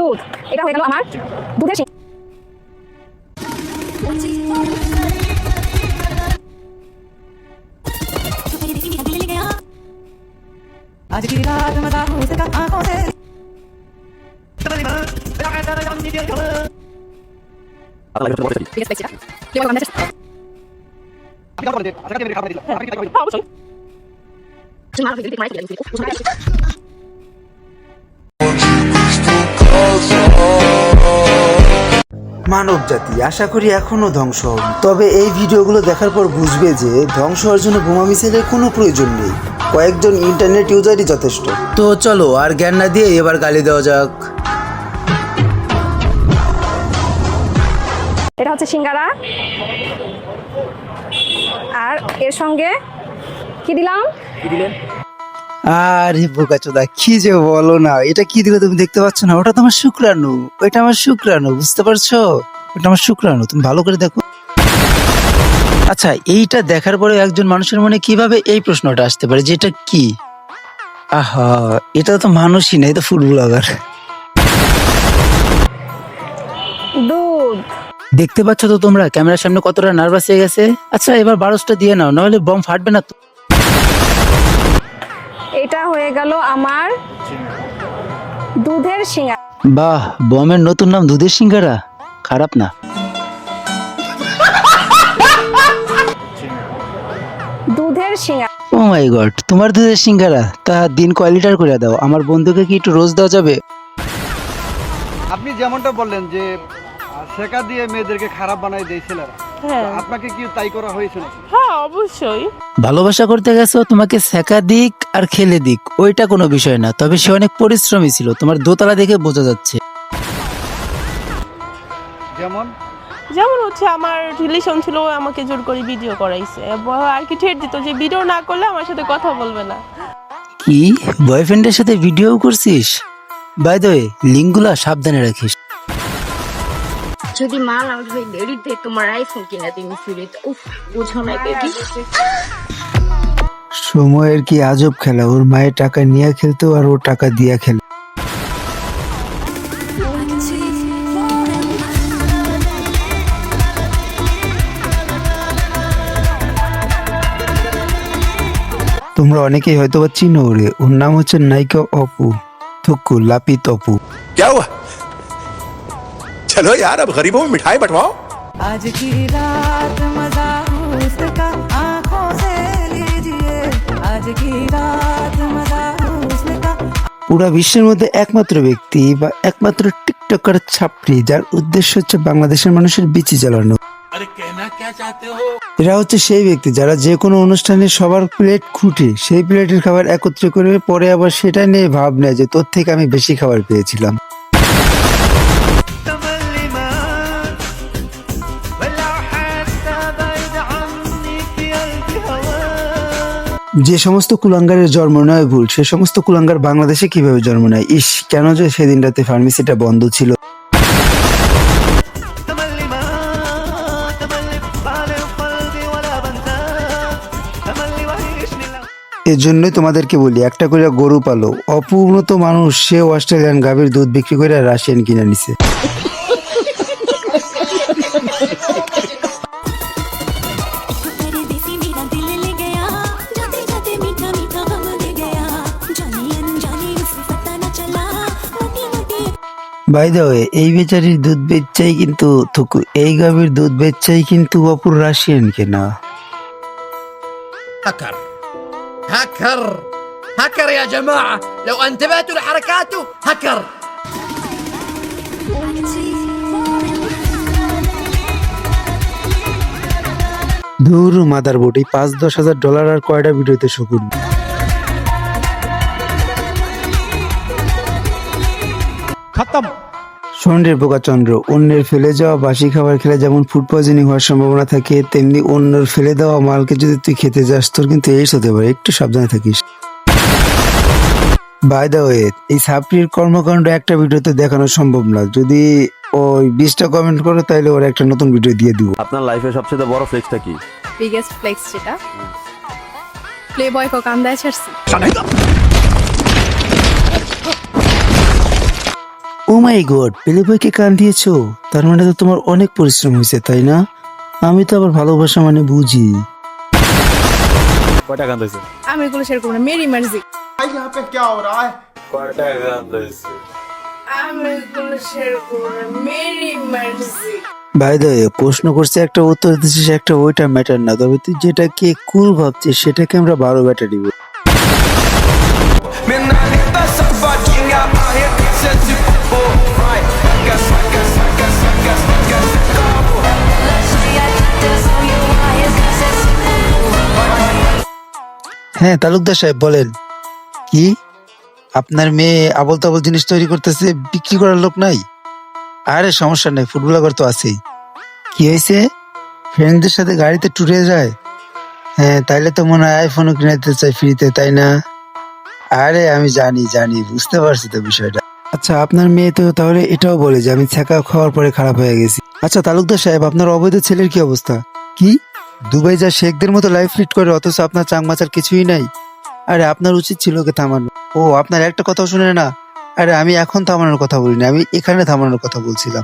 দুধ। এটা হয়ে গেল আমার দুধের সিঙ্গারা। आज की रात मजा हो सका आंखों से মানব জাতি আশা করি এখনো ধ্বংস হয়নি, তবে এই ভিডিওগুলো দেখার পর বুঝবে যে ধ্বংস হওয়ার জন্য বোমা মিছিলের কোনো প্রয়োজন নেই, কয়েকজন ইন্টারনেট ইউজারই যথেষ্ট। তো চলো আর জ্ঞান না দিয়ে এবার গালি দেওয়া যাক। এটা হচ্ছে সিঙ্গারা, আর এর সঙ্গে কি দিলাম? আরে বোকাচোদা কি যে বলো না, এটা কি দিলে তুমি দেখতে পাচ্ছ না? ওটা তো আমার শুক্রাণু, ওইটা আমার শুক্রাণু, বুঝতে পারছো? ওটা আমার শুক্রাণু, তুমি ভালো করে দেখো। আচ্ছা, এইটা দেখার পরে একজন মানুষের মনে কিভাবে এই প্রশ্নটা আসতে পারে যে এটা কি? আহা, এটা তো মানুষই না, এটা ফুড ব্লগার। দুধ। দেখতে পাচ্ছ তো তোমরা ক্যামেরার সামনে কতটা নার্ভাস হয়ে গেছে। আচ্ছা এবার 12টা দিয়ে নাও, নাহলে বম ফাটবে না তো। এটা হয়ে গেল আমার দুধের সিঙ্গারা। বাহ, বমের নতুন নাম দুধের সিঙ্গারা, খারাপ না। দুধের সিঙ্গারা। ও মাই গড, তোমার দুধের সিঙ্গারা, তা দিন কয় লিটার করে দাও? আমার বন্ধুকে কি একটু রোজ দেওয়া যাবে? আপনি যেমনটা বললেন যে শেখা দিয়ে মেয়েদেরকে খারাপ বানাই দেয় ছেলেরা, হ্যাঁ আপনাকে কি তাই করা হয়েছে নাকি? হ্যাঁ অবশ্যই। ভালোবাসা করতে গেছো, তোমাকে শেখা দিক আর খেলে দিক ওইটা কোনো বিষয় না, তবে সে অনেক পরিশ্রমী ছিল, তোমার দোতলা দেখে বোঝা যাচ্ছে। যেমন যেমন হচ্ছে আমার রিলেশন ছিল, ও আমাকে জোর করে ভিডিও করাইছে আর কি ঠেট দিত যে ভিডিও না করলে আমার সাথে কথা বলবে না। কি বয়ফ্রেন্ডের সাথে ভিডিও করছিস? বাই দ্য ওয়ে, লিঙ্কগুলো সাবধানে রাখিস। যদি মাল আউট হয়ে দেরিতে তোমার আইফোন কিনা তুমি ফিরিতে উফ বুঝো না বেবি। সময়ের কি আজব খেলা, ওর মায়ের টাকা নিয়ে খেলতো আর ওর টাকা দিয়া খেল। তোমরা অনেকেই হয়তো বা চিনো ওরে, ওর নাম হচ্ছে নায়িকা অপু, থুকু লাপি তপু। क्या हुआ? चलो यार, अब गरीबों में मिठाई बंटवाओ। आज की रात मजा हो सका आंखों से लीजिए आज की रात मजा हो सका। পুরা বিশ্বের মধ্যে একমাত্র ব্যক্তি বা একমাত্র টিকটকার ছাপড়ি যার উদ্দেশ্য হচ্ছে বাংলাদেশের মানুষের বিচি জ্বালানো। এরা হচ্ছে সেই ব্যক্তি যারা যে কোনো অনুষ্ঠানে সবার প্লেট খুঁটে সেই প্লেটের খাবার একত্রে করে পরে আবার সেটা নিয়ে ভাব নেয় যে তোর থেকে আমি বেশি খাবার পেয়েছিলাম। যে সমস্ত কুলাঙ্গারের জন্ম নেয় ভুল, সে সমস্ত কুলাঙ্গার বাংলাদেশে কিভাবে জন্ম নেয়? ইস, কেন যে সেদিন রাতে ফার্মেসিটা বন্ধ ছিল। এর জন্যই তোমাদেরকে বলি একটা করে গরু পালো। অপূর্ণত মানুষ, সে অস্ট্রেলিয়ান গাভীর দুধ বিক্রি করে রাশিয়ান কিনে নিছে। বাই দ্য ওয়ে, এই বেচারির দুধ বেচাই কিন্তু থুকু, এই গাভীর দুধ বেচাই কিন্তু অপুর রাশিয়ান কেনা। هكر هكر هكر يا جماعة، لو انتبهتوا لحركاته هكر. ধুর মাদার বোর্ড, এই $5-10,000 আর কয়টা ভিডিওতে শো করবে? খতম। শোন বোকাচন্দ্র, অন্যের ফেলে যাওয়া বাসি খাবার খেলে যেমন ফুড পয়জনিং হওয়ার সম্ভাবনা থাকে, তেমনি অন্যের ফেলে দেওয়া মালকে যদি তুই খেতে যাস তোর কিন্তু এইস হতে পারে, একটু সাবধানে থাকিস। বাই দ্য ওয়ে, এই সাপ্রির কর্মকাণ্ড একটা ভিডিওতে দেখানো সম্ভব না, যদি ওই 20টা কমেন্ট করো তাহলে ওর একটা নতুন ভিডিও দিয়ে দিব। আপনার লাইফে সবচেয়ে বড় ফ্লেক্সটা কি? বিগেস্ট ফ্লেক্স যেটা প্লে বয় কো কান্দায় ছাড়ছি। ও মাই গড, পেলে বইকে কান দিয়েছো? তার মানে তো তোমার অনেক পরিশ্রম হয়েছে, তাই না? আমি তো আবার ভালোবাসা মানে বুঝি। কয়টা গান দিয়েছে? আমি এগুলো শেয়ার করবো না, মেরি মার্জি। কয়টা গান দিয়েছে? আমি এগুলো শেয়ার করবো না, মেরি মার্জি। ভাই দা প্রশ্ন করছে একটা, উত্তর দিচ্ছিস একটা, ওইটা ম্যাটার না। তবে তুই যেটাকে কুল ভাবছিস সেটাকে আমরা 12 ব্যাটা দিব। হ্যাঁ তালুকদার সাহেব বলেন। কি আপনার মেয়ে আবল তাবল জিনিস তৈরি করতেছে, বিক্রি করার লোক নাই? আরে সমস্যা নাই, ফুটবলার তো আছেই। কি হয়েছে? ফ্রেন্ডদের সাথে গাড়িতে ট্যুরে যায়? হ্যাঁ তাইলে তো মনে হয় আইফোনও কিনে দিতে চাই ফ্রিতে, তাই না? আরে আমি জানি বুঝতে পারছি তো বিষয়টা। আচ্ছা আপনার মেয়ে তো তাহলে এটাও বলে যে আমি ছ্যাঁকা খাওয়ার পরে খারাপ হয়ে গেছি। আচ্ছা তালুকদার সাহেব, আপনার অবৈধ ছেলের কি অবস্থা? কি দুবাই যা শেখদের মতো লাইফ লিড করে, অথচ আপনার চাংমাচার কিছুই নাই? আরে আপনার উচিত ছিল ওকে থামানো। ও আপনার একটা কথা শুনে না? আরে আমি এখন থামানোর কথা বলিনি, আমি এখানে থামানোর কথা বলছিলাম।